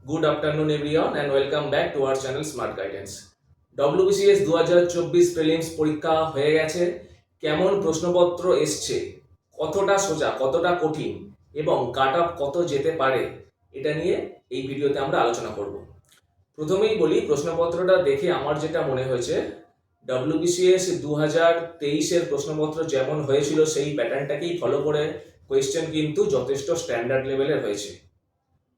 Good afternoon everyone and welcome back to our channel Smart Guidance. WBCS 2024 prelims পরীক্ষা হয়ে গেছে। কেমন প্রশ্নপত্র এসছে, কতটা সোজা, কতটা কঠিন এবং কাট অফ কত যেতে পারে, এটা নিয়ে এই ভিডিওতে আমরা আলোচনা করব। প্রথমেই বলি, প্রশ্নপত্রটা দেখে আমার যেটা মনে হয়েছে, WBCS 2023-এর প্রশ্নপত্র যেমন হয়েছিল সেই প্যাটার্নটাকেই ফলো করে কোয়েশ্চেন কিন্তু যথেষ্ট স্ট্যান্ডার্ড লেভেলের হয়েছে।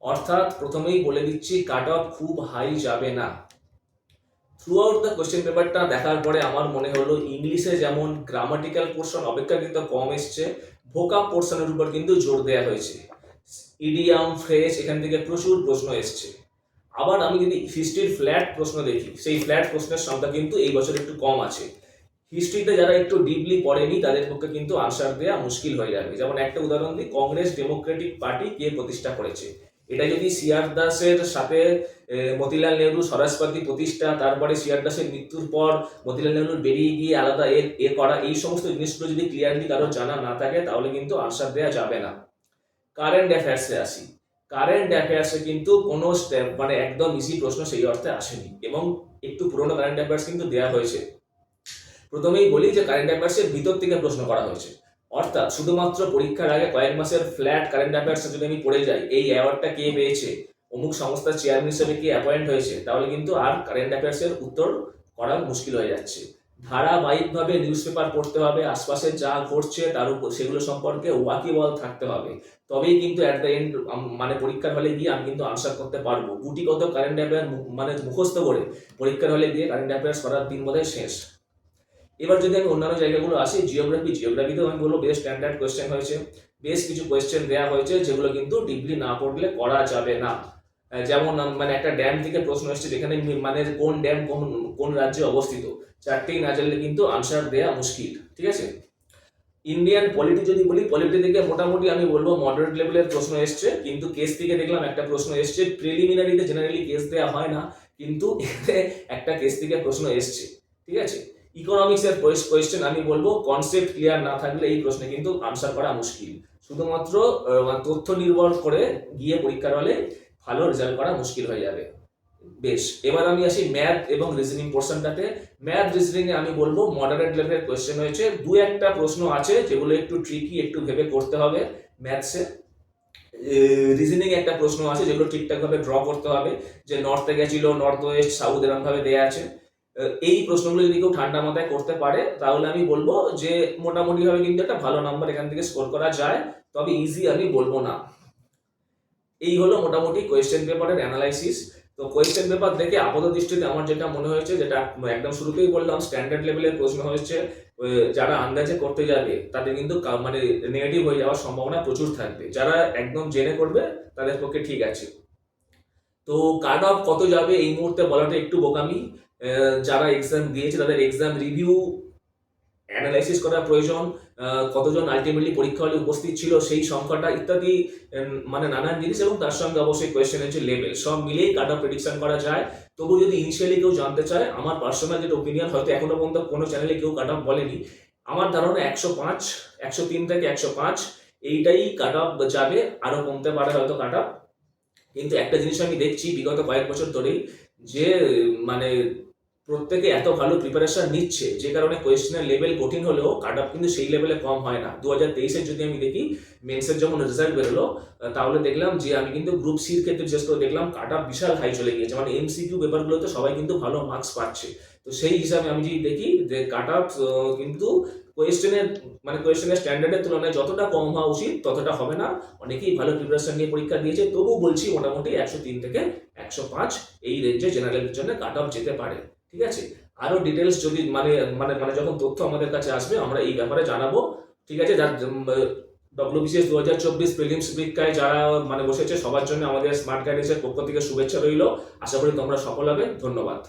অর্থাৎ প্রথমেই বলে দিচ্ছি, কাট অফ খুব হাই যাবে না। থ্রু আউট দ্য কোয়েশ্চেন পেপারটা দেখার পরে আমার মনে হলো ইংলিশে যেমন গ্রামাটিক্যাল পোর্শন অপেক্ষাকৃত কম এসছে, ভোকাব পোর্শনের উপর কিন্তু জোর দেওয়া হয়েছে। ইডিয়াম, ফ্রেজ, এখান থেকে প্রচুর প্রশ্ন এসছে। আবার আমি যদি হিস্ট্রির ফ্ল্যাট প্রশ্ন দেখি, সেই ফ্ল্যাট প্রশ্নের সংখ্যা কিন্তু এই বছর একটু কম আছে। হিস্ট্রিতে যারা একটু ডিপলি পড়েনি তাদের পক্ষে কিন্তু আনসার দেওয়া মুশকিল হয়ে যাবে। যেমন একটা উদাহরণ দিই, কংগ্রেস ডেমোক্রেটিক পার্টি কে প্রতিষ্ঠা করেছে, এটা যদি সিআর দাসের সাথে মতিলাল নেহরু স্বরাজপাতি প্রতিষ্ঠা, তারপরে সিআর দাসের মৃত্যুর পর মতিলাল নেহরুর বেরিয়ে গিয়ে আলাদা করা, এই সমস্ত জিনিসগুলো যদি ক্লিয়ারলি কারো জানা না থাকে তাহলে কিন্তু আনসার দেওয়া যাবে না। কারেন্ট অ্যাফেয়ার্সে আসি। কারেন্ট অ্যাফেয়ার্সে কিন্তু কোনো একদম ইজি প্রশ্ন সেই অর্থে আসেনি, এবং একটু পুরোনো কারেন্ট অ্যাফেয়ার্স কিন্তু দেওয়া হয়েছে। প্রথমেই বলি যে কারেন্ট অ্যাফেয়ার্সের ভিতর থেকে প্রশ্ন করা হয়েছে। অর্থাৎ শুধুমাত্র পরীক্ষার আগে কয়েক মাসের ফ্ল্যাট কারেন্ট অ্যাফেয়ার্স যদি আমি পড়ে যাই, এই অ্যাওয়ার্ডটা কে পেয়েছে, অমুক সংস্থার চেয়ারম্যান হিসেবে কে অ্যাপয়েন্ট হয়েছে, তাহলে কিন্তু আর কারেন্ট অ্যাফেয়ার্সের উত্তর করা মুশকিল হয়ে যাচ্ছে। ধারাবাহিকভাবে নিউজ পেপার পড়তে হবে, আশপাশে যা ঘটছে তার উপর সেগুলো সম্পর্কে ওয়াকিবহাল থাকতে হবে, তবেই কিন্তু অ্যাট দ্য এন্ড পরীক্ষার হলে গিয়ে আমি কিন্তু আনসার করতে পারবো। গুটিগত কারেন্ট অ্যাফেয়ার মুখস্থ করে পরীক্ষার হলে গিয়ে কারেন্ট অ্যাফেয়ার্স করার দিন বোধহয় শেষ। এবার যদি আমি অন্যান্য জায়গাগুলো আসি, জিওগ্রাফিতেও আমি বলবো বেশ স্ট্যান্ডার্ড কোয়েশ্চেন হয়েছে। বেশ কিছু কোয়েশ্চেন দেওয়া হয়েছে যেগুলো কিন্তু ডিপলি না পড়লে করা যাবে না। যেমন একটা ড্যাম থেকে প্রশ্ন এসেছে, যেখানে কোন ড্যাম কোন রাজ্যে অবস্থিত, চারটেই না জানলে কিন্তু আনসার দেওয়া মুশকিল। ঠিক আছে। ইন্ডিয়ান পলিটি যদি বলি, পলিটি থেকে মোটামুটি আমি বলবো মডারেট লেভেলের প্রশ্ন এসছে, কিন্তু কেস থেকে দেখলাম একটা প্রশ্ন এসছে। প্রিলিমিনারিতে জেনারেলি কেস দেওয়া হয় না, কিন্তু এতে একটা কেস থেকে প্রশ্ন এসছে। ঠিক আছে। ইকোনমিক্সের কোয়েশ্চেন আমি বলবো কনসেপ্ট ক্লিয়ার না থাকলে এই প্রশ্নে কিন্তু আনসার করা মুশকিল। শুধুমাত্র তথ্য নির্ভর করে গিয়ে পরীক্ষার হলে ভালো রেজাল্ট করা মুশকিল হয়ে যাবে। বেশ, এবার আমি আসি ম্যাথ এবং রিজনিং পোর্শনটাতে। ম্যাথ রিজনিং এ আমি বলবো মডারেট লেভেলের কোয়েশ্চেন হয়েছে। দু একটা প্রশ্ন আছে যেগুলো একটু ট্রিকি, একটু ভেবে করতে হবে ম্যাথসে। রিজনিং একটা প্রশ্ন আছে যেগুলো ঠিকঠাক ভাবে ড্র করতে হবে, যে নর্থে গেছিল, নর্থ ওয়েস্ট, সাউথ এরকম ভাবে দেয়া আছে। এই প্রশ্নগুলো যদি কেউ ঠান্ডা মাথায় করতে পারে তাহলে আমি বলবো যে মোটামুটি ভাবে কিন্তু একটা ভালো নাম্বার এখান থেকে স্কোর করা যায়, তবে ইজি আমি বলবো না। এই হলো মোটামুটি কোয়েশ্চেন পেপারের অ্যানালাইসিস। তো কোয়েশ্চেন পেপার দেখে আপাত দৃষ্টিতে আমার যেটা মনে হয়েছে, যেটা একদম শুরুতেই বললাম, স্ট্যান্ডার্ড লেভেলের প্রশ্ন হয়েছে। যারা আন্দাজে করতে যাবে তাদের কিন্তু নেগেটিভ হয়ে যাওয়ার সম্ভাবনা প্রচুর থাকবে। যারা একদম জেনে করবে তাদের পক্ষে ঠিক আছে। তো কাট অফ কত যাবে এই মুহূর্তে বলাটা একটু বোকামি। যারা এক্সাম দিয়েছে তাদের এক্সাম রিভিউ অ্যানালাইসিস করা প্রয়োজন। কতজন আলটিমেটলি পরীক্ষা হলে উপস্থিত ছিল সেই সংখ্যাটা ইত্যাদি, নানান জিনিস, এবং তার সঙ্গে অবশ্যই কোয়েশ্চেনের যে লেভেল, সব মিলিয়েই কাট অফ প্রেডিকশন করা যায়। তবু যদি ইনিশিয়ালি কেউ জানতে চায়, আমার পার্সোনাল যেটা ওপিনিয়ন, হয়তো এখনো পর্যন্ত কোনো চ্যানেলে কেউ কাট অফ বলেনি, আমার ধারণা 105, 103 থেকে 105 এইটাই কাট অফ যাবে। আরো কমতে পারে হয়তো কাট অফ। কিন্তু একটা জিনিস আমি দেখছি বিগত কয়েক বছর ধরেই, যে প্রত্যেকে এত ভালো প্রিপারেশন নিচ্ছে, যে কারণে কোয়েশ্চেনের লেভেল কঠিন হলেও কাট অফ কিন্তু সেই লেভেলে কম হয় না। 2023-এর যদি আমি দেখি মেন্সের যখন রেজাল্ট বেরোলো, তাহলে দেখলাম যে আমি কিন্তু গ্রুপ সির ক্ষেত্রে বিশেষ করে দেখলাম কাট অফ বিশাল হাই চলে গিয়েছে। এমসিকিউ পেপারগুলোতে সবাই কিন্তু ভালো মার্কস পাচ্ছে। তো সেই হিসাবে আমি যদি দেখি যে কাট অফ কিন্তু কোয়েশ্চেনের স্ট্যান্ডার্ডের তুলনায় যতটা কম হওয়া উচিত ততটা হবে না। অনেকেই ভালো প্রিপারেশন নিয়ে পরীক্ষা দিয়েছে, তবু বলছি মোটামুটি 103 থেকে 105 এই রেঞ্জে জেনারেলের জন্য কাট অফ যেতে পারে। ঠিক আছে। আরো ডিটেলস যদি যখন তথ্য আমাদের কাছে আসবে আমরা এই ব্যাপারে জানাবো। ঠিক আছে। WBCS 2024 প্রিলিমস পরীক্ষায় যারা বসেছে সবার জন্য আমাদের স্মার্ট গাইডেন্সের পক্ষ থেকে শুভেচ্ছা রইল। আশা করি তোমরা সফল হবে। ধন্যবাদ।